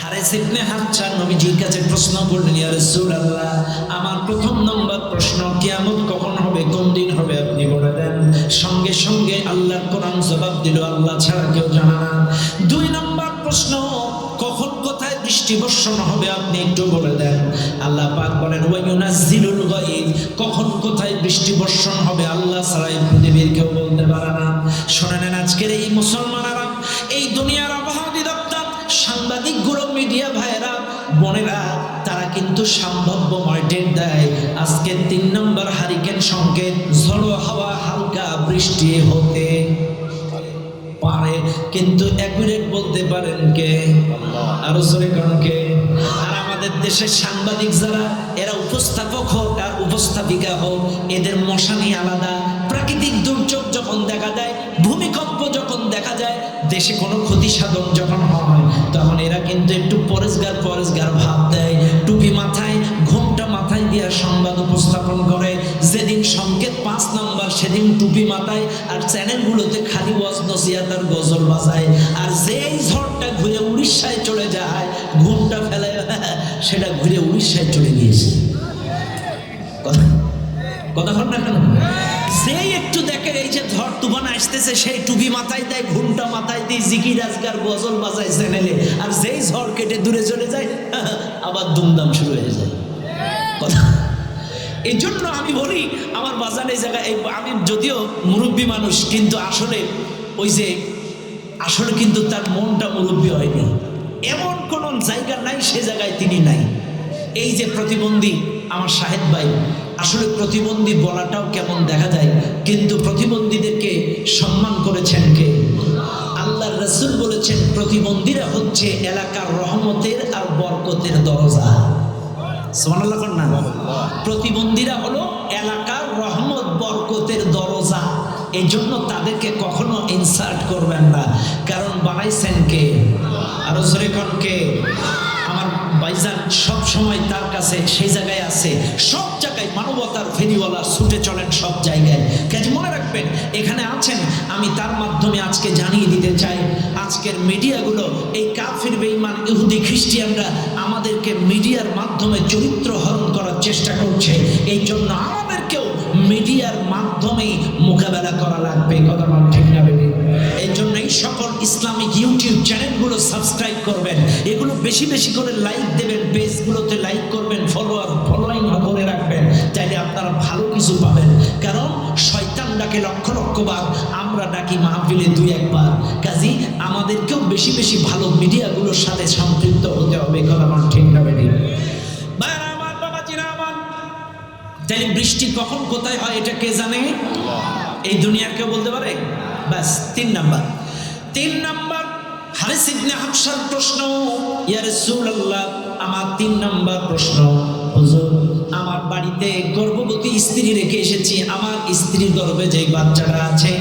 হারেস ইবনে হামশা নবীজির কাছে প্রশ্ন করলেন, ইয়া রাসূলুল্লাহ, আমার প্রথম নম্বর প্রশ্ন, কিয়ামত কখন হবে, কোন দিন হবে আপনি বলে দেন। সঙ্গে সঙ্গে আল্লাহর কোরআন জবাব দিল, আল্লাহ ছাড়া কেউ জানে না। দুই নম্বর প্রশ্ন, কখন কোথায় বৃষ্টি বর্ষণ হবে আপনি একটু বলে দেন। আল্লাহ পাক বলেন, ওয়া ইউনাজ্জিলুল গায়ব, কখন কোথায় বৃষ্টি বর্ষণ হবে আল্লাহ ছাড়া এই পৃথিবীর কেউ বলতে পারে না। শুনে নেন, আজকের এই মুসলমানেরা, এই দুনিয়ার আবহাওয়া অধিদপ্তর, সাংবাদিকগুলো, মিডিয়া ভাইয়েরা, বোনেরা, তারা কিন্তু সম্ভাব্যময় ডেট দেয়। আজকে 3 নম্বর হারিকেন সংকেত, ঝড়ো হাওয়া, হালকা বৃষ্টি হতে পারে, কিন্তু অ্যাকুরেট বলতে পারেন কে? আরো জোরে কোন কে? আর আমাদের দেশের সাংবাদিক যারা, এরা উপস্থাপক হোক আর উপস্থাপিকা হোক, এদের মশানি আলাদা। প্রাকৃতিক দুর্যোগ যখন দেখা যায়, ভূমিকম্প যখন দেখা যায়, দেশে কোনো ক্ষতি সাধন যখন হয়, তখন এরা কিন্তু একটু পরেশগার ভাব দেয়, টুপি মাথায়, ঘোমটা মাথায় দিয়ে সংবাদ উপস্থাপন করে। যেদিন সংকেত 5 নম্বর সেদিন টুপি মাথায়, আর চ্যানেলগুলোতে খালি ওয়াজ নসিহত আর গজল বাজায়। আর যেই ঝড়টা ঘুরে উড়িষ্যায় চলে যায়, ঘুমটা ফেলে, সেটা ঘুরে উড়িষ্যায় চলে গিয়েছে। কথা হল না কেন? যেই একটু দেখে এই যে ঝড় তুফান আসতেছে, সেই টুপি মাথায় দেয়, ঘুমটা মাথায় দিয়ে জিকির আজকার গজল বাজায় চ্যানেলে। আর যেই ঝড় কেটে দূরে চলে যায়, আবার দুমদাম শুরু হয়ে যায়। কথা, এই জন্য আমি বলি, আমার বাজার এই জায়গায়, আমি যদিও মুরব্বী মানুষ, কিন্তু আসলে ওই যে আসলে কিন্তু তার মনটা মুরব্বী হয়নি। এমন কোন জায়গা নাই সে জায়গায় তিনি নাই। এই যে প্রতিবন্ধী আমার শাহেদ ভাই, আসলে প্রতিবন্ধী বলাটাও কেমন দেখা যায়, কিন্তু প্রতিবন্ধীদেরকে সম্মান করেছেন কে? আল্লাহর রাসূল বলেছেন, প্রতিবন্ধীরা হচ্ছে এলাকার রহমতের আর বরকতের দরজা। সুবহানাল্লাহ কর না? প্রতিবন্ধীরা হলো এলাকার রহমত বরকতের দরজা। এই জন্য তাদেরকে কখনো ইনসাল্ট করবেন না, কারণ বানাইছেন কে? আরো জোরে কোন কে? আমার ভাইজান সব সময় তার কাছে সেই জায়গায় আছে, সব জায়গায় মানবতার ফেরিওয়ালা, ছুটে চলেন সব জায়গায়। কাজে মনে রাখবেন, এখানে আছেন, আমি তার মাধ্যমে আজকে জানিয়ে দিতে চাই, আজকের মিডিয়াগুলো, এই কাফির বেঈমান ইহুদি খ্রিস্টানরা আমাদেরকে মিডিয়ার মাধ্যমে চরিত্র হরণ করার চেষ্টা করছে। এই জন্য আমাদেরকেও মিডিয়ার মাধ্যমে মোকাবেলা করা লাগবে। কথা বল ঠিক না বেবি? এই জন্য এই সকল ইসলামিক ইউটিউব চ্যানেলগুলো সাবস্ক্রাইব করবেন, এগুলো বেশি বেশি করে লাইক দেবেন, পেজগুলোতে লাইক করবেন, ফলোইং করে রাখবেন, তাইলে আপনারা ভালো কিছু পাবেন। কারণ শয়তান ডাকে লক্ষ লক্ষ বার, আমরা ডাকি মাহফিলে 2-1 বার। কাজী আমাদেরকেও বেশি বেশি ভালো মিডিয়াগুলোর সাথে সম্পৃক্ত হতে হবে। কথা বল ঠিক না বেবি? আমার বাবাজিরা আমার, তাই বৃষ্টি কখন কোথায় হয় এটা কে জানে? এই দুনিয়ার কেউ বলতে পারে? বাস 3 নাম্বার হারিস ইবনে হামশার প্রশ্ন, ইয়া রাসূলুল্লাহ, আমার 3 নাম্বার প্রশ্ন, হুজুর, আমার বাড়িতে গর্ভবতী স্ত্রী রেখে এসেছি, আমার স্ত্রীর গর্ভে যে বাচ্চাটা আছে,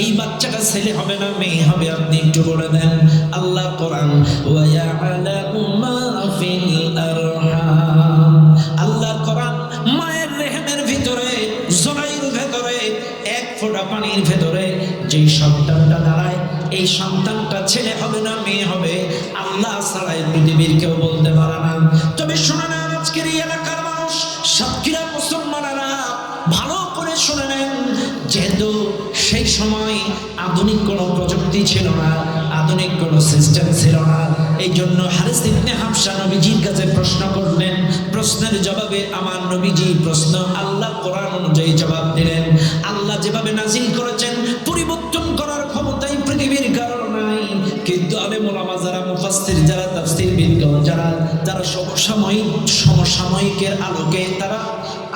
এই বাচ্চাটা ছেলে হবে না মেয়ে হবে, আপনি একটু বলে দেন। আল্লাহ কোরআন, ওয়া ইয়ালামু মা ফিল আরহাম, আল্লাহ কোরআন মায়ের রেহেমের ভিতরে, জরায়ুর ভেতরে, 1 ফোঁটা পানির ভেতরে যেই সন্তানটা দাঁড়ায়, এই সন্তানটা ছেলে হবে না মেয়ে হবে, আল্লাহ ছাড়া পৃথিবীর কেউ বলতে পারে না। তবে শুনে নেন, আজকের এই এলাকার মানুষ, সাতক্ষীরা মুসলমানেরা, ভালো করে শুনে নেন, যেহেতু সেই সময় আধুনিক কোনো প্রযুক্তি ছিল না, আধুনিক কোনো সিস্টেম ছিল না, এই জন্য হারিস ইবনে হামশা নবীজির কাছে প্রশ্ন করলেন। প্রশ্নের জবাবে আমার নবীজি প্রশ্ন আল্লাহ কোরআন অনুযায়ী জবাব দিলেন। আল্লাহ যেভাবে নাজিল করেছেন, পরিবর্তন করার ক্ষমতাই পৃথিবীর কারণ নাই। কিন্তু আলেম ওলামা যারা, মুফাসসির যারা, তাফসীরবিদগণ যারা, সমসাময়িকের আলোকে তারা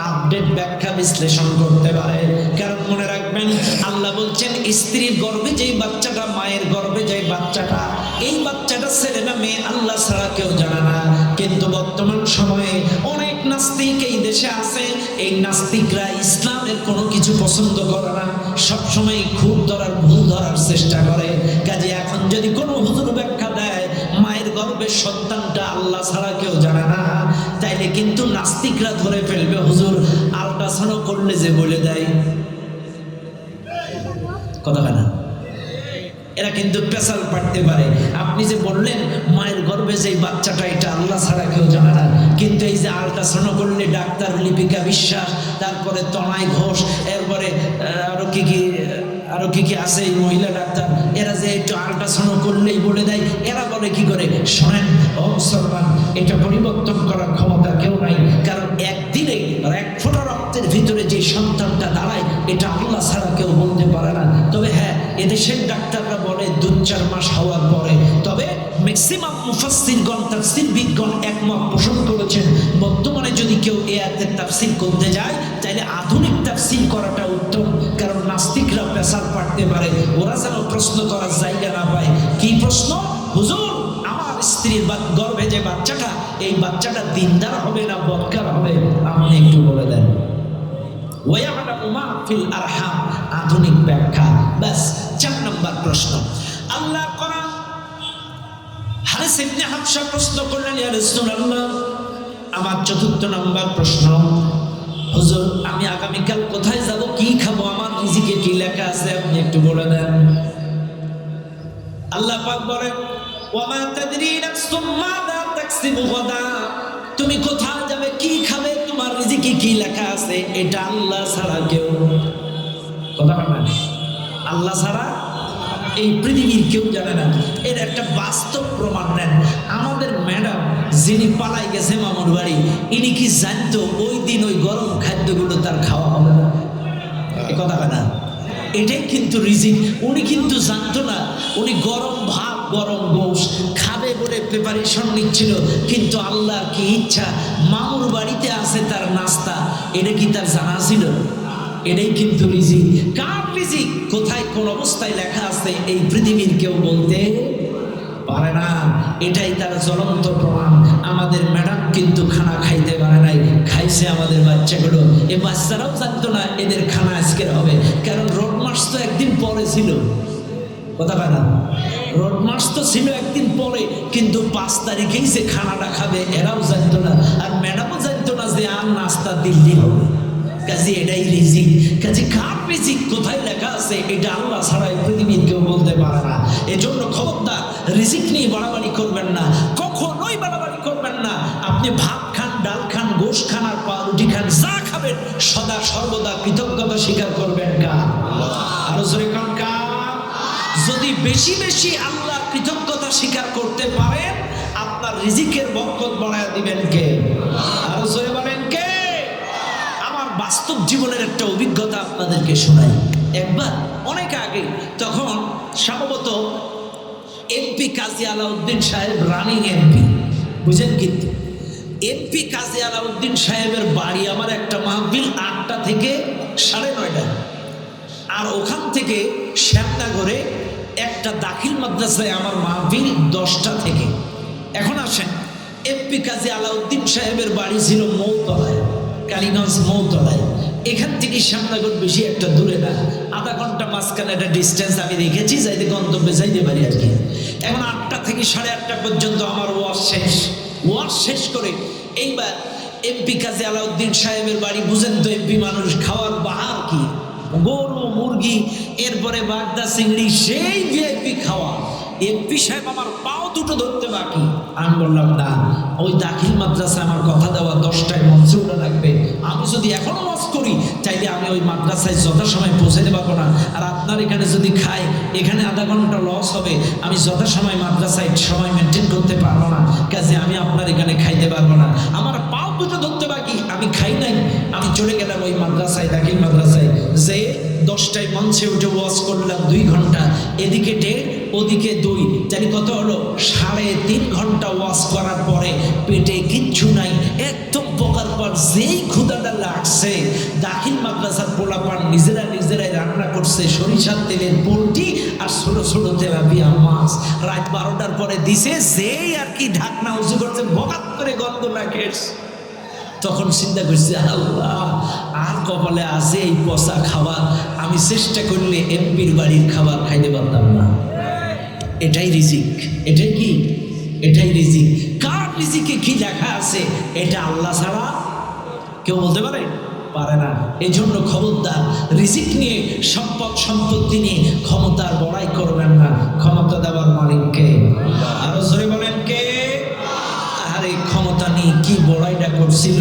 আপডেট ব্যাখ্যা বিশ্লেষণ করতে পারে। কারণ মনে রাখবেন, আল্লাহ বলছেন, স্ত্রীর গর্ভে যেই বাচ্চাটা, মায়ের গর্ভে যেই বাচ্চাটা, এই বাচ্চাটা ছেলে না মেয়ে আল্লাহ ছাড়া কেউ জানে না। কিন্তু বর্তমান সময়ে অনেক নাস্তিক এই দেশে আছে, এই নাস্তিকরা ইসলামের কোনো কিছু পছন্দ করে না, সবসময় খুব ধরার, ভুল ধরার চেষ্টা করে। কাজে এখন যদি কোনো হুজুর ব্যাখ্যা দেয় মায়ের গর্ভের সন্তানটা আল্লাহ ছাড়া কেউ জানে না, তাইলে কিন্তু নাস্তিকরা ধরে ফেলবে, হুজুর আল্ট্রাসাউন্ড করলে যে বলে দেয়। কথা কেনা এরা কিন্তু পেশাল পাড়তে পারে। আপনি যে বললেন মায়ের গর্ভে যে বাচ্চাটা, এটা আল্লাহ ছাড়া কেউ জানে না, কিন্তু এই যে আল্ট্রাসাউন্ড করলে ডাক্তার লিপিকা বিশ্বাস, তারপরে তনয় ঘোষ, এরপরে আরো কি আছে এই মহিলা ডাক্তার, এরা যে একটু আল্ট্রাসাউন্ড করলেই বলে দেয়। এরা বলে কি করে, শোনেন ও মুসলমান, এটা পরিবর্তন করার ক্ষমতা কেউ নাই, কারণ একদিনে এক ফোঁটা রক্তের ভিতরে যে সন্তানটা দাঁড়ায় এটা আল্লাহ ছাড়া কেউ বলতে পারে না। তবে হ্যাঁ, এদেশের ডাক্তাররা বলে 2-4 মাস হওয়ার পরে। তবে ম্যাক্সিমাম মুফাসসিরগণ, তাফসীরবিদগণ একমত পোষণ করেছেন, বর্তমানে যদি কেউ এই আয়াতের তাফসীর করতে যায় তাহলে আধুনিক তাফসীর করাটা উত্তম, কারণ নাস্তিকরা পেশাল পাড়তে পারে, ওরা যেন প্রশ্ন করার জায়গা না পায়। কি প্রশ্ন? হুজুর, আমার স্ত্রীর গর্ভে যে বাচ্চাটা, এই বাচ্চাটা দিনদার হবে না বদকার হবে, আপনি একটু বলে দেন। ওয়ায়ালামু মা ফিল আরহাম, আধুনিক ব্যাখ্যা। ব্যাস 4 নম্বর প্রশ্ন। আল্লাহ কোরআন, হারিস ইবনে হাবশা প্রশ্ন করলেন, ইয়া রাসূলুল্লাহ, আমার 4র্থ নম্বর প্রশ্ন, হুজুর আমি আগামীকাল কোথায় যাব, কি খাবো, আমার রিজিকে কি লেখা আছে, আপনি একটু বলে দেন। আল্লাহ পাক বলেন, ওয়া মা তাদরি নাফসুম মাযা তাকসিবু গাদা, তুমি কোথায় যাবে, কি খাবে, তোমার রিজিকে কি লেখা আছে, এটা আল্লাহ ছাড়া কেউ, কথা বলেন, আল্লাহ ছাড়া এই পৃথিবীর কেউ জানে না। এর একটা বাস্তব প্রমাণ নেন। আমাদের ম্যাডাম যিনি পালাই গেছে মামুর বাড়ি, ইনি কি জানতো ওই দিন ওই গরম খাদ্যগুলো তার খাওয়া হবে না? এ কথা না, এটাই কিন্তু রিজিক। উনি কিন্তু জানতো না, উনি গরম ভাত গরম গোশ খাবে বলে প্রিপারেশন নিচ্ছিল, কিন্তু আল্লাহর কি ইচ্ছা মামুর বাড়িতে আছে তার নাস্তা, এটা কি তার জানা ছিল? এটাই কিন্তু রিজিক। কার রিজিক কোথায় কোন অবস্থায় লেখা আছে এই পৃথিবীর কেউ বলতে পারে না। এটাই তার জ্বলন্ত প্রমাণ। আমাদের ম্যাডাম কিন্তু খানা খাইতে পারে নাই, খাইছে আমাদের বাচ্চাগুলো। এই বাচ্চারাও জানতো না এদের খানা আজকের হবে, কারণ রোড মার্চ তো একদিন পরে ছিল, কথা বলে না, রোড মার্চ তো ছিল একদিন পরে, কিন্তু 5 তারিখেই যে খানাটা খাবে এরাও জানতো না, আর ম্যাডামও জানতো না যে আর নাস্তা দিল্লি হবে। কাজে এটাই রিজিক। কাজে কার রিজিক কোথায় লেখা আছে এটা আল্লাহ ছাড়া পৃথিবীর কেউ বলতে পারে না। এজন্য খবরদার রিজিক নিয়ে বাড়াবাড়ি করবেন না, কখনোই বাড়াবাড়ি করবেন না। আপনি ভাত খান, ডাল খান, গোশ খান আর পাউরুটি খান, যা খাবেন সদা সর্বদা কৃতজ্ঞতা স্বীকার করবেন কার? আরো জোরে কোন কার? যদি বেশি বেশি আল্লাহর কৃতজ্ঞতা স্বীকার করতে পারেন, আপনার রিজিকের বরকত বাড়ায় দিবেন কে? আরো জোরে বলেন কে? বাস্তব জীবনের একটা অভিজ্ঞতা আপনাদেরকে শোনাই। একবার অনেক আগে, তখন সম্ভবত এমপি কাজী আলাউদ্দিন সাহেব রানিং এমপি, বুঝেন, কিন্তু এমপি কাজী আলাউদ্দিন সাহেবের বাড়ি আমার একটা মাহফিল 8টা থেকে 9:30, আর ওখান থেকে শ্যামনগরে একটা দাখিল মাদ্রাসায় আমার মাহফিল 10টা থেকে। এখন আসেন, এমপি কাজী আলাউদ্দিন সাহেবের বাড়ি ছিল মৌতলায়, কালীগঞ্জ মৌতলায়। এখান থেকে শ্যামনগর বেশি একটা দূরে না, আধা ঘন্টা মাঝখানে একটা ডিস্টেন্স আমি রেখেছি, যাইতে গন্তব্যে যাইতে পারি আর কি। এখন 8টা থেকে 8:30 পর্যন্ত আমার ওয়াজ শেষ করে এইবার এমপি কাজী আলাউদ্দিন সাহেবের বাড়ি, বুঝেন তো এমপি মানুষ, খাওয়ার বাহার কি, গরু মুরগি, এরপরে বাগদা চিংড়ি, সেই ভিআইপি খাওয়া। এমপি সাহেব আমার পাও দুটো ধরতে বাকি। আমি বললাম না, ওই দাখিল মাদ্রাসা আমার কথা দেওয়া 10টায় মঞ্চে ওঠা লাগবে, আমি যদি এখনো ওয়াজ করি তাইলে আমি ওই মাদ্রাসায় যথাসময় পৌঁছাতে পারবো না। আর আপনার এখানে যদি খাই, এখানে আধা ঘন্টা লস হবে, আমি যথাসময় মাদ্রাসায় সময় মেনটেন করতে পারবো না, কাজে আমি আপনার এখানে খাইতে পারবো না। আমার পাও দুটো ধরতে বাকি, আমি খাই নাই, আমি চলে গেলাম ওই মাদ্রাসায়, দাখিল মাদ্রাসায়, যে 10টায় মঞ্চে উঠে ওয়াজ করলাম 2 ঘন্টা, এদিকে 1.5 ওদিকে 2, জানি কত হলো, 3.5 ঘন্টা ওয়াজ করার পরে পেটে কিচ্ছু নাই, একদম পোকার পর যেই ক্ষুধাটা লাগছে, দাখিল মাদ্রাসার পোলাপান নিজেরাই রান্না করছে সরিষার তেলের পোলট্রি আর ছোট ছোট তেলাপিয়া মাছ, রাত 12টার পরে দিছে, যেই আর কি ঢাকনা উঁচু করছে, বকাত করে গন্ধ লাগে। তখন চিন্তা করছি, আল্লাহ, আর কপালে আছে এই পচা খাবার, আমি চেষ্টা করলে এমপির বাড়ির খাবার খাইতে পারতাম না। এটাই রিজিক। এটাই কি? এটাই রিজিক। কার রিজিকে কি লেখা আছে এটা আল্লাহ ছাড়া কেউ বলতে পারে? পারে না। এই জন্য খবরদার রিজিক নিয়ে, সম্পদ সম্পত্তি নিয়ে ক্ষমতার বড়াই করবেন না। ক্ষমতা দেওয়ার মালিককে। আরো জোরে বলেন কে? আরে ক্ষমতা নিয়ে কি বড়াইটা করছিল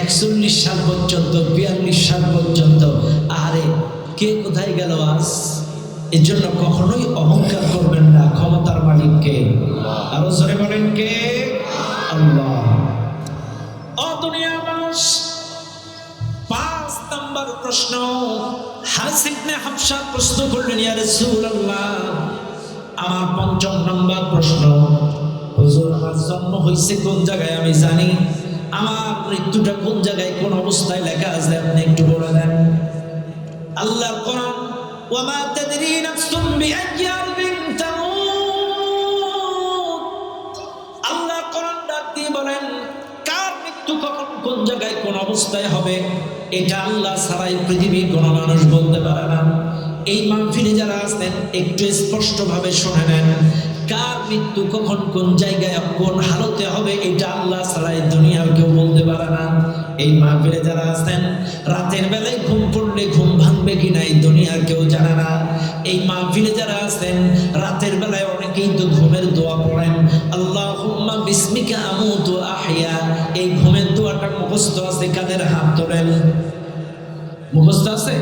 41 সাল পর্যন্ত, 42 সাল পর্যন্ত। আরে কে কোথায় গেল আজ? এর জন্য কখনোই অহংকার করবেন না। ক্ষমতার মালিককে। আরো জোরে বলেন কে? আল্লাহ। ও দুনিয়ার মানুষ, 5 নম্বর প্রশ্ন হারিস ইবনে হাবশা প্রশ্ন করলেন, ইয়া রাসূলুল্লাহ, আমার 5ম নম্বর প্রশ্ন, হুজুর আমার জন্ম হইছে কোন জায়গায় আমি জানি, আমার মৃত্যুটা কোন জায়গায় কোন অবস্থায় লেখা আছে আপনি একটু বলে দেন। আল্লাহর কোরআন, ওয়া মা তাদরি নাফসুম বিআইয়ি আরদিন তামুত। আল্লাহ কোরআন ডাক দিয়ে বলেন, কার মৃত্যু কখন কোন জায়গায় কোন অবস্থায় হবে এটা আল্লাহ ছাড়াই পৃথিবীর কোন মানুষ বলতে পারে না। এই মাহফিলে যারা আছেন একটু স্পষ্টভাবে শুনে নেন, কার মৃত্যু কখন কোন জায়গায় কোন হালতে হবে এটা আল্লাহ ছাড়াই দুনিয়ার কেউ বলতে পারে না। এই মাহফিলে যারা আছেন রাতের বেলায় ঘুম পড়লে ঘুম ভাঙবে কিনা এই দুনিয়ার কেউ জানে না। এই মাহফিলে যারা আছেন রাতের বেলায় অনেকেই তো ঘুমের দোয়া পড়েন, আল্লাহুম্মা বিসমিকা আমুতু আহইয়া। এই ঘুমের দোয়াটা মুখস্থ আছে কাদের? হাত তোলেন। মুখস্থ আছে?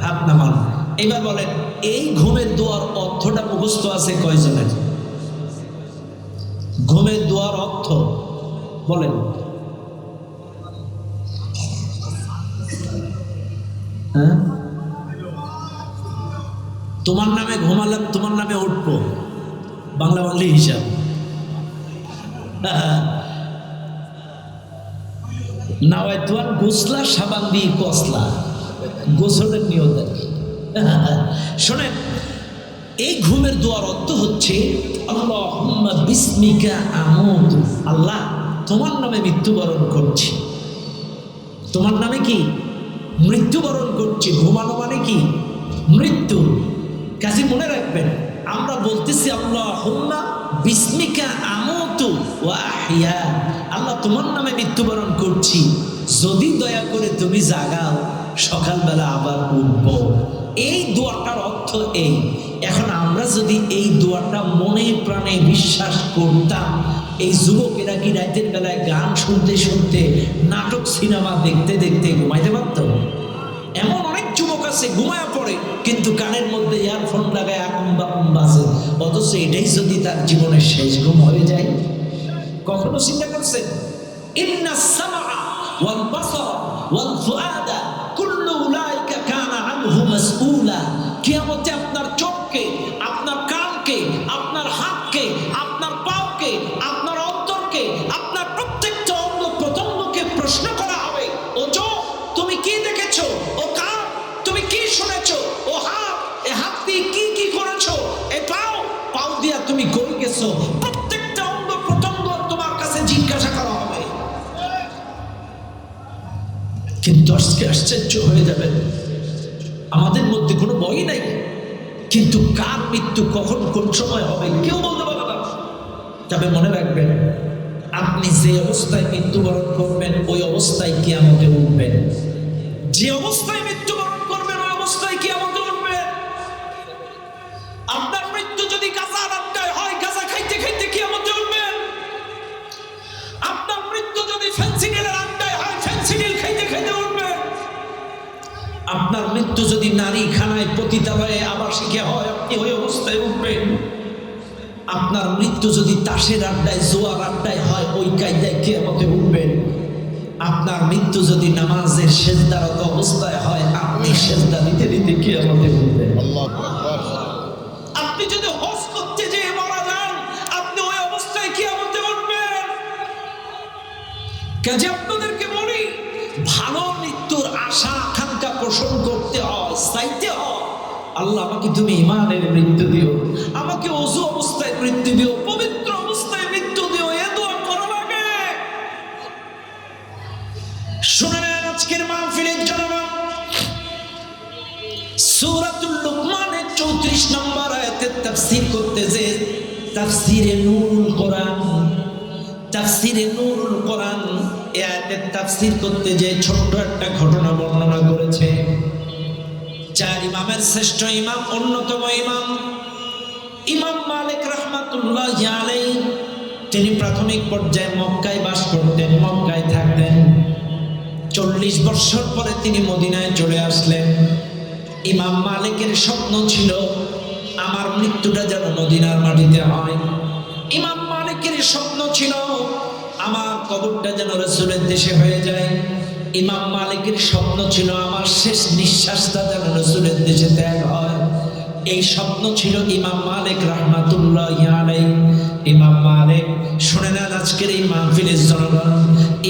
হাত নামান। এবার বলেন, এই ঘুমের দোয়ার অর্থটা মুখস্থ আছে কয়জনের? ঘুমের দোয়ার অর্থ বলেন। হ্যাঁ, তোমার নামে ঘুমালাম, তোমার নামে উঠবো, বাংলা বাংলি হিসাব। নাওয়াইতুয়ান গোসলা সাবান দিয়ে কসলা, গোসলের নিয়ত আর কি। শোনেন, এই ঘুমের দোয়ার অর্থ হচ্ছে আল্লাহুম্মা বিসমিকা আমুতু। আল্লাহ তোমার নামে মৃত্যুবরণ করছি। তোমার নামে কি? মৃত্যুবরণ করছি। ঘুমানো মানে কি? মৃত্যু। কাজে মনে রাখবেন, আমরা বলতেছি আল্লাহুম্মা বিসমিকা আমুতু ওয়া আহইয়া। আল্লাহ তোমার নামে মৃত্যুবরণ করছি, যদি দয়া করে তুমি জাগাও সকালবেলা আবার উঠব। এই দোয়াটার অর্থ এই। এখন আমরা যদি এই দোয়াটা মনে প্রাণে বিশ্বাস করতাম, এই যুবকেরা কি রাতের বেলায় গান শুনতে শুনতে, নাটক সিনেমা দেখতে দেখতে ঘুমাইতে পারত? এমন অনেক যুবক আছে ঘুমায় পড়ে, কিন্তু কানের মধ্যে ইয়ারফোন লাগায় আকুম বাকুম বাজে, অথচ এটাই যদি তার জীবনের শেষ ঘুম হয়ে যায়। কখনো চিন্তা করছেন? ইন্নাস সামআ ওয়াল বাসারা ওয়াল ফুআদা কুল্লু উলাইকা কানা আনহু মাসউলা। কিয়ামতে আপনার চোখকে, আপনার কানকে, আপনার হাতকে, আপনার পাওকে, আপনার অন্তরকে, আপনার প্রত্যেকটা অঙ্গ প্রত্যঙ্গকে প্রশ্ন করা হবে। ও চোখ, তুমি কি দেখেছো? ও কান, তুমি কি শুনেছো? ও হাত, এ হাত দিয়ে কি কি করেছো? এ পাও, পাও দিয়া তুমি কই গেছো? প্রত্যেকটা অঙ্গ প্রত্যঙ্গ তোমার কাছে জিজ্ঞাসা করা হবে। কিন্তু আজকে আশ্চর্য হয়ে যাবেন, আমাদের মধ্যে কোনো ভয় নাই, কিন্তু কার মৃত্যু কখন কোন সময় হবে কেউ বলতে পারে না। তবে মনে রাখবেন, আপনি যে অবস্থায় মৃত্যুবরণ করবেন ওই অবস্থায় কিয়ামতে উঠবেন। যে অবস্থায় মৃত্যুবরণ করবেন ওই অবস্থায় কিয়ামতে উঠবেন। আপনার মৃত্যু যদি গাঁজার আড্ডায় হয়, গাঁজা খাইতে খাইতে কিয়ামতে উঠবেন। আপনার মৃত্যু যদি ফেন্সিডিলের আড্ডায় হয়, ফেন্সিডিল খাইতে খাইতে উঠবেন। আপনার মৃত্যু যদি নারী খানায় পতিতালয়ে আবাসিকে হয়, আপনি ওই অবস্থায় উঠবেন। আপনার মৃত্যু যদি তাসের আড্ডায়, জোয়ার আড্ডায় হয়, ওই কায়দায় কিয়ামতে উঠবেন। আপনার মৃত্যু যদি নামাজের সেজদারত অবস্থায় হয়, আপনি সেজদা দিতে দিতে কিয়ামতে উঠবেন। আপনি যদি হজ করতে যেয়ে মারা যান, আপনি ওই অবস্থায় কিয়ামতে উঠবেন। কাজে আপনাদেরকে বলি, ভালো মৃত্যুর আশা আকাঙ্ক্ষা পোষণ করতে হয়, চাইতে হয়। আল্লাহ আমাকে তুমি ইমানের মৃত্যু দিও, আমাকে ওযু অবস্থায় মৃত্যু দিও, পবিত্র অবস্থায় মৃত্যু দিও, এ দোয়া করা লাগে। শুনে নেন আজকের মাহফিলের জনগণ, সূরাতুল লুকমানের 34 নম্বর আয়াতের তাফসীর করতে যে তাফসীরে নূরুল কোরআন, তাফসীরে নূরুল কোরআন এই আয়াতের তাফসীর করতে যে ছোট্ট একটা ঘটনা বর্ণনা করেছে। চার ইমামের শ্রেষ্ঠ ইমাম, অন্যতম ইমাম ইমাম মালিক রাহমাতুল্লাহি আলাইহি, তিনি প্রাথমিক পর্যায়ে মক্কায় বাস করতেন, মক্কায় থাকতেন। 40 বছর পরে তিনি মদিনায় চলে আসলেন। ইমাম মালিকের স্বপ্ন ছিল আমার মৃত্যুটা যেন মদিনার মাটিতে হয়। ইমাম মালিকের স্বপ্ন ছিল আমার কবরটা যেন রাসূলের দেশে হয়ে যায়। ইমাম মালিকের স্বপ্ন ছিল আমার শেষ নিঃশ্বাসটা যেন রাসূলের দেশে ত্যাগ হয়। এই স্বপ্ন ছিল ইমাম মালিক রাহমাতুল্লাহি আলাইহি। ইমাম মালিক, শুনে নেন আজকের এই মাহফিলের জনগণ,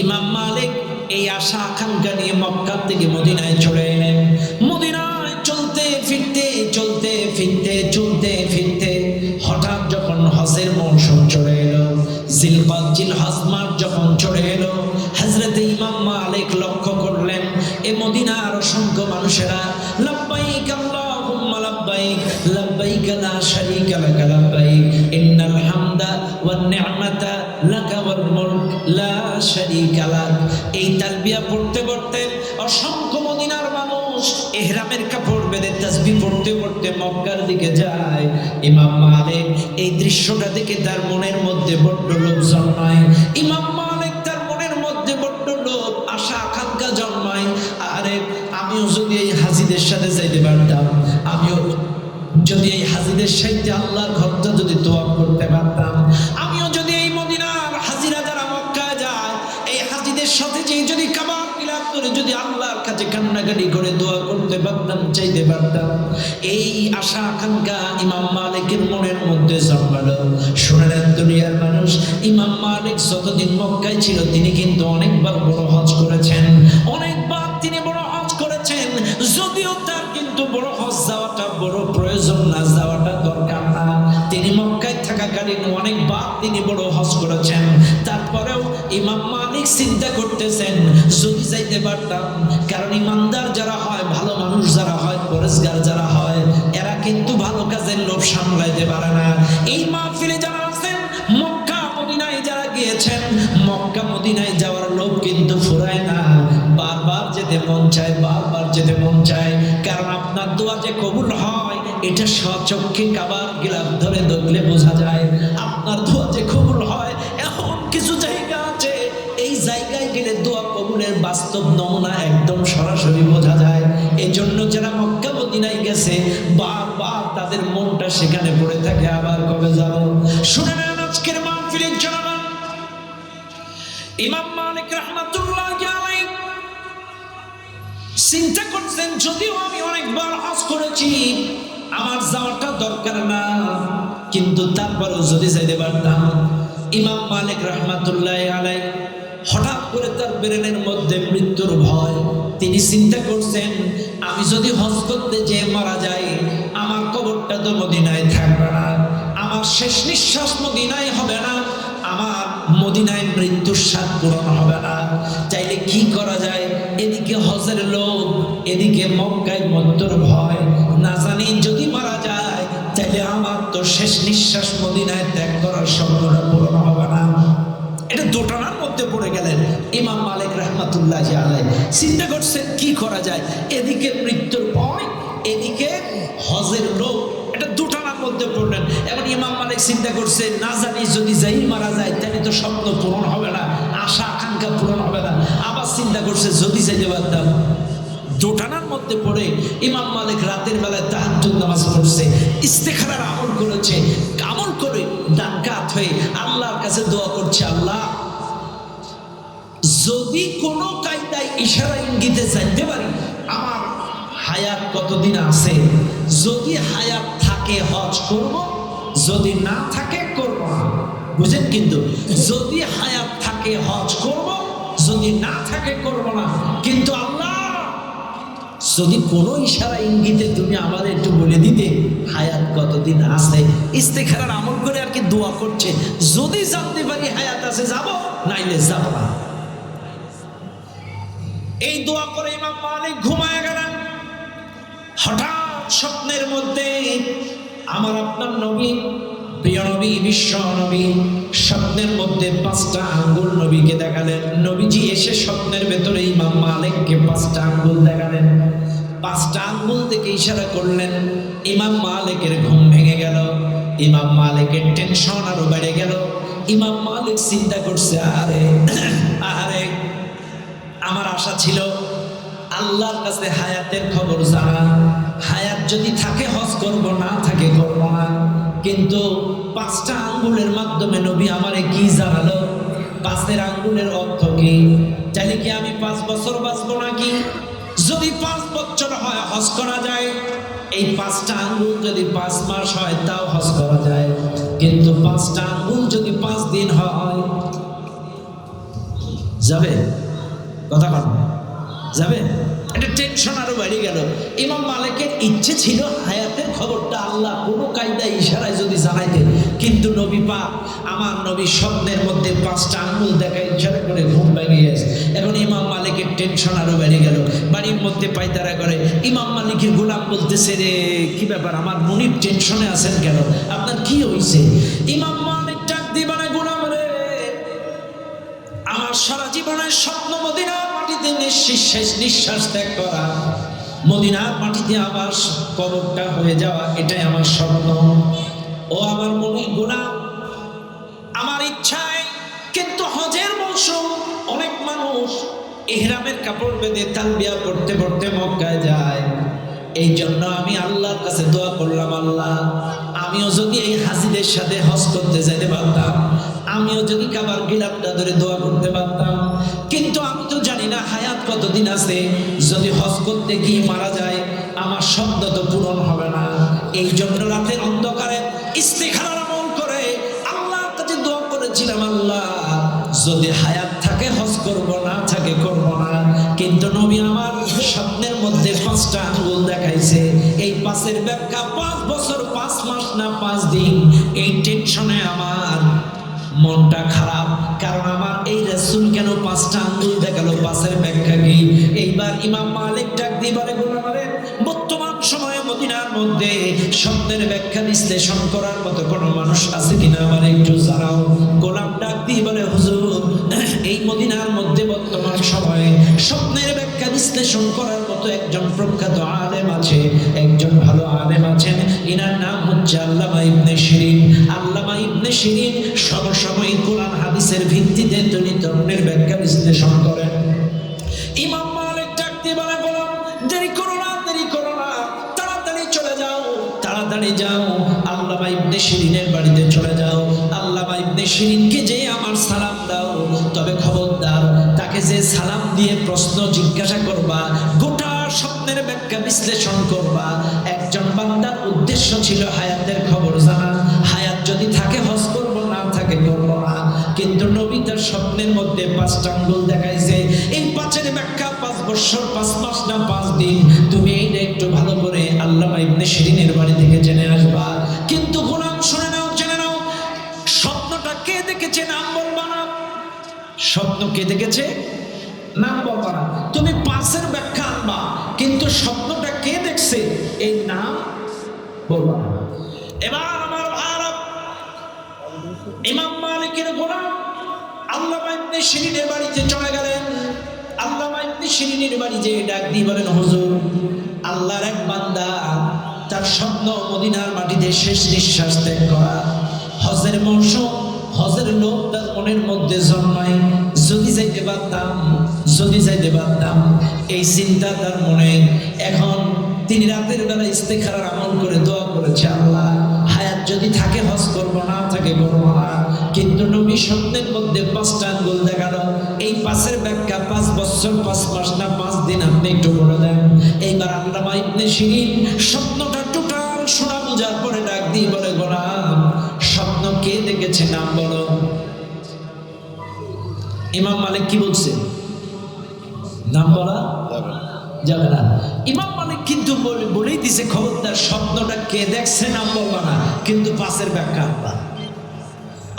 ইমাম মালিক এই আশা আকাঙ্ক্ষা নিয়ে মক্কা থেকে মদিনায় চলে এলেন। মদিনায় চলতে ফিরতে হঠাৎ যখন হজের মৌসুম চলে এলো, জিলহজ মাস যখন চলে এলো, হযরত ইমাম মালিক লক্ষ্য করলেন এ মদিনার অসংখ্য মানুষেরা লাব্বাইক আল্লাহুম্মা লাব্বাইক, লাব্বাইক লা শারীকা লাক লাব্বাইক, ইন্নাল হামদা ওয়ান নি'মাতা লাকা ওয়াল মুলক লা শারীকা লাক। এই তালবিয়া পড়তে পড়তে অসংখ্য মদিনার মানুষ ইহরামের কাপড় বেঁধে তাসবিহ পড়তে পড়তে মক্কার দিকে যায়। ইমাম মালিক এই দৃশ্যটা দেখে তার মনের মধ্যে বড্ড লোভ জন্মায়। ইমাম মালিক তার মনের মধ্যে বড্ড লোভ, আশা আকাঙ্ক্ষা জন্মায়। আরে আমিও যদি এই হাজীদের সাথে যাইতে পারতাম, আমিও যদি এই হাজীদের সাথে আল্লাহর ঘরটা যদি তোয়াব করতে পারতাম, আমিও যদি এই মদিনার হাজীরা যারা মক্কায় যায় এই হাজীদের সাথে যদি কাবা বিলাপ করে যদি আল্লাহর কাছে কান্নাকাটি করে দোয়া করতে পারতাম, চাইতে পারতাম। এই আশা আকাঙ্ক্ষা ইমাম মালিকের মনের মধ্যে জন্মালো। শুনে নেন দুনিয়ার মানুষ, ইমাম মালিক যতদিন মক্কায় ছিল তিনি কিন্তু অনেকবার বড় হজ করেছেন, অনেকবার তিনি বড় হজ করেছেন। যদিও তার কিন্তু বড় হজ যাওয়াটা বড় প্রয়োজন না, যাওয়াটা দরকার না। তিনি মক্কায় থাকাকালীন অনেকবার তিনি বড় হজ করেছেন। তারপরেও ইমাম মালিক চিন্তা করতেছেন যদি যাইতে পারতাম, কারণ ইমানদার যারা হয়, ভালো মানুষ যারা হয়, পরেশগার যারা হয়, এরা কিন্তু ভালো কাজের লোভ সামলাইতে পারে না। এই মাহফিলে যারা আছেন, মক্কা মদিনায় যারা গিয়েছেন, মক্কা মদিনায় যাওয়ার লোভ কিন্তু ফুরায় না। বারবার যেতে মন চায়, বারবার যেতে মন চায়, কারণ আপনার দোয়া যে কবুল হয় এটা স্বচক্ষে কাবার গিলাফ ধরে দেখলে বোঝা যায়। আপনার দোয়া যে কবুল হয় এমন কিছু জায়গা আছে, এই জায়গায় গেলে দোয়া কবুলের বাস্তব নমুনা একদম সরাসরি বোঝা যায়। এই জন্য যারা মক্কা মদিনায় গেছে বারবার তাদের মনটা সেখানে পড়ে থাকে, আবার কবে যাব। শুনে নেন আজকের মাহফিলের জনগণ, ইমাম মালিক রাহমাতুল্লাহি আলাইহি চিন্তা করছেন যদিও আমি অনেকবার হজ করেছি, আমার যাওয়াটা দরকার না, কিন্তু তারপরেও যদি যাইতে পারতাম। ইমাম মালিক রাহমাতুল্লাহি আলাইহি হঠাৎ করে তার ব্রেনের মধ্যে মৃত্যুর ভয়। তিনি চিন্তা করছেন আমি যদি হজ করতে যেয়ে মারা যাই, আমার কবরটা তো মদিনায় থাকবে না, আমার শেষ নিঃশ্বাস মদিনায় হবে না, আমার মদিনায় মৃত্যুর স্বাদ পূরণ হবে না। চাইলে কি করা যায়, এদিকে হজের লোক, এদিকে মক্কায় মৃত্যুর ভয়, না জানি যদি মারা যায় তাইলে আমার তো শেষ নিঃশ্বাস মদিনায় ত্যাগ করার স্বপ্নটা পূরণ হবে না। এটা দোটানার মধ্যে পড়ে গেলেন ইমাম মালিক রাহমাতুল্লাহি আলাইহি। চিন্তা করছেন কি করা যায়, এদিকে মৃত্যুর ভয়, এদিকে হজের লোক, এটা দোটানার মধ্যে পড়লেন। এখন ইমাম মালিক চিন্তা করছে না জানি যদি যাই মারা যায় তাহলে তো স্বপ্ন পূরণ হবে না, আশা আকাঙ্ক্ষা পূরণ হবে না। আবার চিন্তা করছে যদি যাইতে পারতাম। দোটানার মধ্যে পড়ে ইমাম মালিক রাতের বেলায় তাহাজ্জুদ নামাজ পড়ছে, ইস্তেখারার আমল করেছে, আমল করে ডান কাত হয়ে আল্লাহর কাছে দোয়া করছে, আল্লাহ যদি কোনো কায়দায় ইশারা ইঙ্গিতে জানতে পারি আমার হায়াত কতদিন আছে, যদি হায়াত থাকে হজ করব, যদি না থাকে করব না। বুঝেন কিন্তু, যদি হায়াত থাকে হজ করব, যদি না থাকে করব না। কিন্তু আল্লাহ যদি কোনো ইশারা ইঙ্গিতে তুমি আমাদের একটু বলে দিতে হায়াত কতদিন আছে। ইস্তেখারার আমল করে আর কি দোয়া করছে, যদি জানতে পারি হায়াত আছে যাব, নাইলে যাব না। এই দোয়া করে ইমাম মালিক ঘুমায় গেলেন। হঠাৎ স্বপ্নের মধ্যে আমার আপনার নবী প্রিয় নবী বিশ্ব নবী স্বপ্নের মধ্যে 5টা আঙ্গুল নবীকে দেখালেন। নবীজি এসে স্বপ্নের ভেতরে ইমাম মালিককে 5টা আঙ্গুল দেখালেন। 5টা আঙ্গুল থেকে ইশারা করলেন। ইমাম মালিকের ঘুম ভেঙে গেল। ইমাম মালিকের টেনশন আরো বেড়ে গেল। ইমাম মালিক চিন্তা করছে, আরে আরে আমার আশা ছিল আল্লাহর কাছে হায়াতের খবর জানা, হায়াত যদি থাকে হজ করব, না থাকে করব না। কিন্তু 5টা আঙ্গুলের মাধ্যমে নবী আমারে কি জানালো? 5 আঙ্গুলের অর্থ কি? জানি কি আমি 5 বছর বাঁচবো নাকি? যদি 5 বছর হয় হজ করা যায়। এই 5টা আঙ্গুল যদি 5 মাস হয় তাও হজ করা যায়। কিন্তু 5টা আঙ্গুল যদি 5 দিন হয় যাবে? কথা বল, যাবে? এটা টেনশন আরো বেড়ে গেল। ইমাম মালিকের ইচ্ছে ছিল হায়াতের খবরটা আল্লাহ কোনো কায়দায় ইশারায় যদি জানাইতে, কিন্তু নবী পাক আমার নবী স্বপ্নের মধ্যে 5টা আঙ্গুল দেখায় ইশারা করে ঘুম ভেঙে গেছে। এখন ইমাম মালিকের টেনশন আরো বেড়ে গেল। বাড়ির মধ্যে পায়তারা করে। ইমাম মালিকের গোলাম বলতেছে, রে কি ব্যাপার, আমার মনির টেনশনে আছেন কেন, আপনার কি হয়েছে? ইমাম মালিক ডাক দিয়ে বলে, গোলাম রে, আমার সারা জীবনের স্বপ্ন মদিনার মাটিতে শেষ নিঃশ্বাস ত্যাগ করা, মদিনার মাটিতে আবার কবরটা হয়ে যাওয়া, এটাই আমার স্বপ্ন। ও আমার মনির গোলাম, আমার ইচ্ছায় কিন্তু হজের মৌসুম, অনেক মানুষ ইহরামের কাপড় বেঁধে তালবিয়া পড়তে পড়তে মক্কায় যায়। এই জন্য আমি আল্লাহর কাছে দোয়া করলাম, আল্লাহ আমিও যদি এই হাজিদের সাথে হজ করতে যেতে পারতাম, আমিও যদি কাবার গিলাফটা ধরে দোয়া করতে পারতাম। কিন্তু আমি তো জানি না হায়াত কতদিন আছে, যদি হজ করতে গিয়ে মারা যায় আমার স্বপ্ন তো পূরণ হবে না। এই জন্য রাতের অন্ধকারে ইস্তিখারার আমল করে আল্লাহর কাছে দোয়া করেছিলাম, আল্লাহ যদি হায়াত থাকে হজ করব, না থাকে করব না। কিন্তু নবী আমার স্বপ্নের মধ্যে 5টা আঙ্গুল দেখাইছে। এই 5 ব্যাখ্যা 5 বছর 5 মাস না 5 দিন। এই টেনশনে আমার মনটা খারাপ, কারণ আমার এই রাসূল কেন 5টা আঙ্গুল দেখালো, 5 ব্যাখ্যা কি? এইবার ইমাম মালিক ডাক দিয়ে বলে, গোলাম রে, বর্তমান সময়ে মদিনার মধ্যে স্বপ্নের ব্যাখ্যা বিশ্লেষণ করার মতো কোনো মানুষ আছে কিনা আমার একটু জানাও। গোলাম ডাক দিয়ে বলে, হুজুর, এই মদিনার মধ্যে বর্তমান সময়ে স্বপ্নের ব্যাখ্যা বিশ্লেষণ করার মতো একজন প্রখ্যাত আলেম আছে, একজন ভালো আলেম আছেন। ইনার নাম হচ্ছে আল্লামা ইবনে শিরিন। আল্লামা ইবনে শিরিন সবসময় কোরআন হাদিসের ভিত্তিতে তর্ণের ব্যাখ্যা বিশ্লেষণ করেন। ইমাম মালিক ডাক দিয়ে বলে, গোলাম, দেরি করো না, দেরি করো না, তাড়াতাড়ি চলে যাও, তাড়াতাড়ি যাও, আল্লামা ইবনে শিরিনের বাড়িতে চলে যাও। আল্লামা ইবনে শিরিনকে যে আমার সালাম দাও, তবে খবরদার তাকে যে সালাম দিয়ে প্রশ্ন জিজ্ঞাসা করবা, গোটা স্বপ্নের ব্যাখ্যা বিশ্লেষণ করবা। একজন বান্দার উদ্দেশ্য ছিল হায়াতের খবর জানা, হায়াত যদি থাকে হজ করব, না থাকে করব না। কিন্তু নবী তার স্বপ্নের মধ্যে 5টা আঙ্গুল দেখাইছে। এই 5 ব্যাখ্যা 5 বছর 5 মাস না 5 দিন। তুমি এইটা একটু ভালো করে আল্লামা ইবনে শিরিনের বাড়ি থেকে জেনে আসবা। কিন্তু গোলাম শুনে নাও, জেনে নাও, স্বপ্নটা কে দেখেছে নাম বলবা না। স্বপ্ন কে দেখেছে নাম বলবা না। তুমি 5 ব্যাখ্যা আনবা, কিন্তু স্বপ্নটা কে দেখছে এই নাম বলবা না। এবার আমার ভাইরা, ইমাম মালিকের গোলাম আল্লামা ইবনে শিরিনের বাড়িতে চলে গেলেন। আল্লামা ইবনে শিরিনের বাড়ি যে ডাক দিয়ে বলেন, হুজুর, আল্লাহর এক বান্দা, তার স্বপ্ন মদিনার মাটিতে শেষ নিঃশ্বাস ত্যাগ করা। হজের মৌসুম, হজের লোক তার মনের মধ্যে জন্মায়, যদি যাইতে পারতাম, যদি যাইতে পারতাম, এই চিন্তা তার মনে। এখন তিনি রাতের বেলা ইস্তেখারার আমল করে দোয়া করেছে, আল্লাহ হায়াত যদি থাকে হজ করব, না থাকে করব না। কিন্তু নবী স্বপ্নের মধ্যে 5টা আঙ্গুল দেখালো। এই 5 ব্যাখ্যা 5 বছর 5 মাস না 5 দিন আপনি একটু বলে দেন। এইবার আল্লামা ইবনে শিরিন স্বপ্নটা টোটাল শোনা বোঝার পরে ডাক দিয়ে বলে, গোলাম, স্বপ্ন কে দেখেছে নাম বলো। ইমাম মালিক কি বলছে? নাম বলা যাবে না। ইমাম মালিক কিন্তু বলেই দিছে, খবরদার স্বপ্নটা কে দেখছে নাম বলবা না, কিন্তু 5 ব্যাখ্যা আনবা।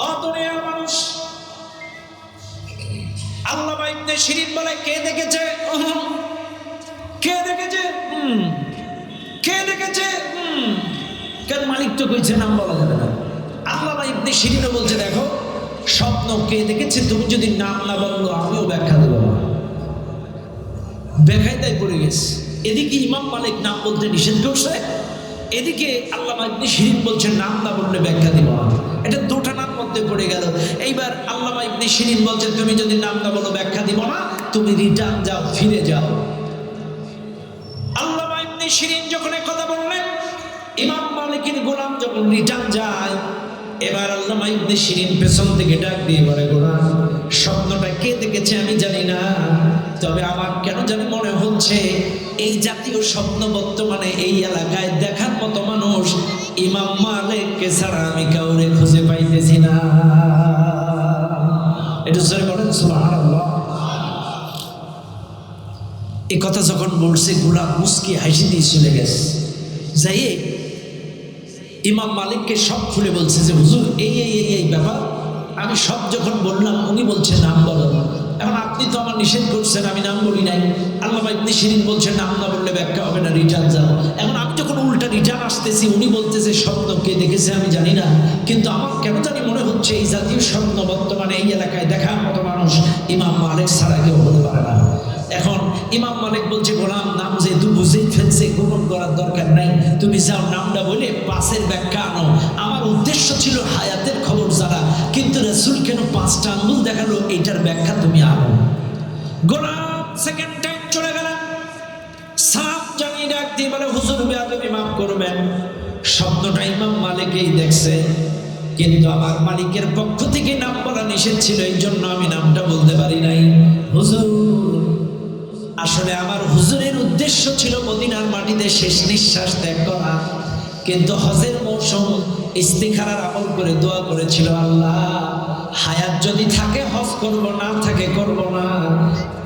অদুনিয়ার মানুষ আল্লামা ইবনে শিরিন বলে, কে দেখেছে? কে দেখেছে? কে দেখেছে? কেন মালিক তো কইছে নাম বলা যাবে না। আল্লামা ইবনে শিরিনও বলছে, দেখো স্বপ্ন কে দেখেছে, তুমি যদি নাম না বললো আমিও ব্যাখ্যা দেবো না। বেকায়দায় পড়ে গেছে। এদিকে ইমাম মালিক নাম বলতে নিষেধ করছে, এদিকে আল্লামা ইবনে শিরিন বলছে নাম না বললে ব্যাখ্যা দিব না। এটা দোটানার মধ্যে পড়ে গেল। এইবার আল্লামা ইবনে শিরিন বলছে, তুমি যদি নাম না বলো ব্যাখ্যা দিব না, তুমি রিটার্ন যাও, ফিরে যাও। আল্লামা ইবনে শিরিন যখন কথা বললেন, ইমাম মালিকের গোলাম যখন রিটার্ন যায়, এবার আল্লামা ইবনে শিরিন পেছন থেকে ডাক দিয়ে বলে, গোলাম স্বপ্নটা কে দেখেছে আমি জানি না, তবে আমার কেন জানি মনে হচ্ছে এই জাতীয় স্বপ্ন বর্তমানে এই এলাকায় দেখার মতো মানুষ ইমাম মালিককে ছাড়া আমি কাউরে খুঁজে পাইতেছি না। একটু জোরে বলেন সুবহানাল্লাহ। এই কথা যখন বলছে, গোলাম মুস্কি হাসি দিয়ে চলে গেছে। যাইয়ে ইমাম মালিককে সব খুলে বলছে যে হুজুর এই এই এই এই ব্যাপার, আমি সব যখন বললাম উনি বলছে নাম বলো। এখন আপনি তো আমার নিষেধ করছেন, আমি নাম বলি নাই। আল্লামা ইবনে শিরিন বলছে নাম না বললে ব্যাখ্যা হবে না, রিটার্ন যাও। এখন আমি যখন উল্টা রিটার্ন আসতেছি, উনি বলতেছে স্বপ্ন কে দেখেছে আমি জানি না, কিন্তু আমার কেন জানি মনে হচ্ছে এই জাতীয় স্বপ্ন বর্তমানে এই এলাকায় দেখার মতো মানুষ ইমাম মালিক ছাড়া কেউ হতে পারে না। এখন ইমাম মালিক বলছে, গোলাম নাম যেহেতু বুঝেই ফেলছে, গোপন করার দরকার নাই, তুমি যাও নামটা বলে পাশের ব্যাখ্যা আনো। আমার উদ্দেশ্য ছিল হায়াতের খবর জানা, কিন্তু রাসূল কেন 5টা আঙ্গুল দেখালো এইটার ব্যাখ্যা তুমি আনো। গোলাম সেকেন্ড টাইম চলে গেলেন, সালাম জানিয়ে ডাক দিয়ে বলে, হুজুর বেয়াদবি মাফ করবেন, স্বপ্নটা ইমাম মালিকই দেখছে, কিন্তু আমার মালিকের পক্ষ থেকে নাম বলা নিষেধ ছিল, এই জন্য আমি নামটা বলতে পারি নাই। হুজুর আসলে আমার হুজুরের উদ্দেশ্য ছিল মদিনার মাটিতে শেষ নিঃশ্বাস ত্যাগ করা, কিন্তু হজের মৌসুম ইস্তিখারার আমল করে দোয়া করেছিল, আল্লাহ হায়াত যদি থাকে হজ করব, না থাকে করব না।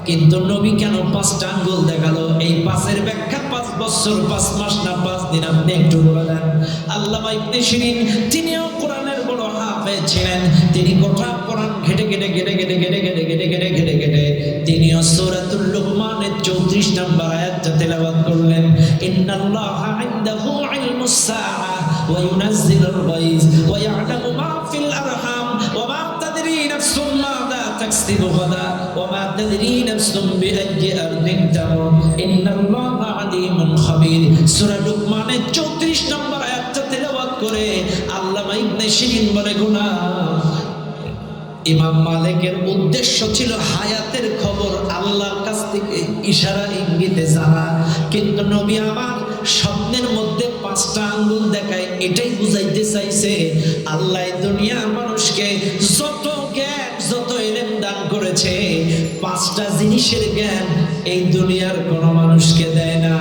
কিন্তু নবী কেন 5টা আঙ্গুল দেখালো? এই 5-এর ব্যাখ্যা 5 বছর 5 মাস না 5 দিন, আপনি একটু বলে দেন। আল্লামা ইবনে শিরিন তিনিও কোরআনের বড় হাফেজ ছিলেন, তিনি গোটা কোরআন ঘেটে ঘেটে ঘেটে ঘেটে ঘেটে ঘেটে ঘেটে ঘেটে ঘেটে ঘেটে তিনিও সূরাতুল লুকমানের 34 নম্বর আয়াতটা তেলাওয়াত করলেন। ইন্নাল্লাহা ইনদাহু ইলমুস সাআ ওয়া ইউনাজ্জিলুল গায়জ ওয়া ইয়া'লামু মা ফিল আরহাম ওয়া মা তাদরি নাফসুম মাযা তাকসিবু গাদা ওয়া মা তাদরি নাফসুম বিআইয়ি আরদিন তামুত ইন্নাল্লাহা আলিমুন খাবীর। সূরা লুকমানের 34 নম্বর আয়াতটা তেলাওয়াত করে আল্লামা ইবনে শিরিন বলে, গোলাম ইমাম মালিকের উদ্দেশ্য ছিল হায়াতের খবর আল্লাহর কাছ থেকে ইশারা ইঙ্গিতে জানা, কিন্তু নবী আমার স্বপ্নের মধ্যে 5টা আঙ্গুল দেখায়, এটাই বুঝাইতে চাইছে আল্লাহ দুনিয়ার মানুষকে যত জ্ঞান যত ইলম দান করেছে, 5টা জিনিসের জ্ঞান এই দুনিয়ার কোন মানুষকে দেয় না।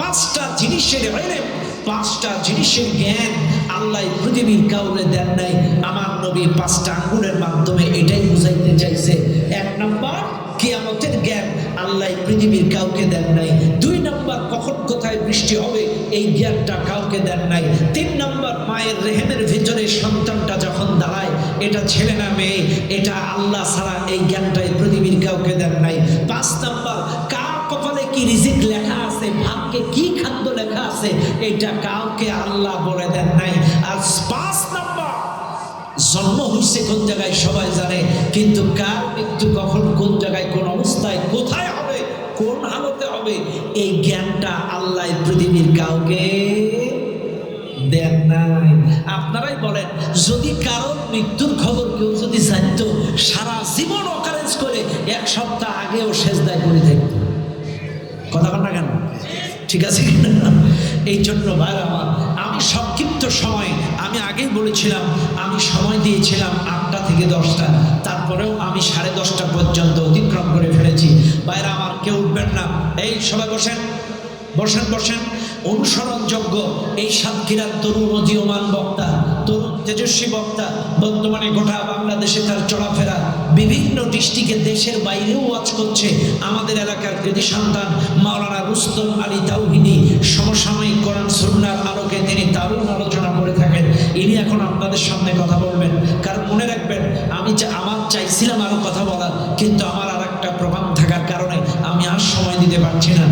5টা জিনিসের ইলম, 5টা জিনিসের জ্ঞান আল্লাহ পৃথিবীর কাউরে দেন নাই। আমার নবী 5টা আঙ্গুলের মাধ্যমে এটাই বুঝাইতে চাইছে। 1 নম্বর কিয়ামতের জ্ঞান আল্লাহ পৃথিবীর কাউকে দেন নাই। 2 নম্বর কখন কোথায় বৃষ্টি হবে এই জ্ঞানটা কাউকে দেন নাই। 3 নম্বর মায়ের রেহেমের ভিতরে সন্তানটা যখন দাঁড়ায় এটা ছেলে না মেয়ে, এটা আল্লাহ ছাড়া এই জ্ঞানটাই পৃথিবীর কাউকে দেন নাই। 5 নম্বর কার কপালে কি রিজিক লেখা আছে, ভাগ্যে কি খাদ্য লেখা আছে, এটা কাউকে আল্লাহ বলে দেন নাই। আর 5 নম্বর জন্ম হইছে কোন জায়গায় সবাই জানে, কিন্তু কার মৃত্যু কখন কোন জায়গায় কোন অবস্থায় কোথায় হবে কোন হালতে হবে এই জ্ঞানটা আল্লাহ পৃথিবীর কাউকে দেন নাই। আপনারাই বলেন, যদি কারোর মৃত্যুর খবর কেউ যদি জানতো, সারা জীবন অকারেন্স করে 1 সপ্তাহ আগেও সেজদায় করে থাকত। কথা বল না কেন? ঠিক আছে কিনা? এই জন্য ভাই আমার, আমি সংক্ষিপ্ত সময়, আমি আগেই বলেছিলাম আমি সময় দিয়েছিলাম 8টা থেকে 10টা, তারপরেও আমি 10:30 পর্যন্ত অতিক্রম করে ফেলেছি। ভাইরা আমার, কেউ উঠবেন না, এই সবাই বসেন বসেন বসেন। অনুসরণযোগ্য এই সাতক্ষীরার তরুণ উদীয়মান বক্তা, তরুণ তেজস্বী বক্তা, বর্তমানে গোটা বাংলাদেশে তার চলাফেরা, বিভিন্ন ডিস্ট্রিক্টে দেশের বাইরেও ওয়াজ করছে। আমাদের এলাকার কৃতি সন্তান মাওলানা রুস্তম আলী তাওহিদি সমসাময়িক কোরআন সুন্নাহর আলোকে তিনি দারুণ আলোচনা করে থাকেন। ইনি এখন আপনাদের সামনে কথা বলবেন। কারণ মনে রাখবেন, আমার চাইছিলাম আরো কথা বলার, কিন্তু আমার আর একটা প্রোগ্রাম থাকার কারণে আমি আর সময় দিতে পারছি না।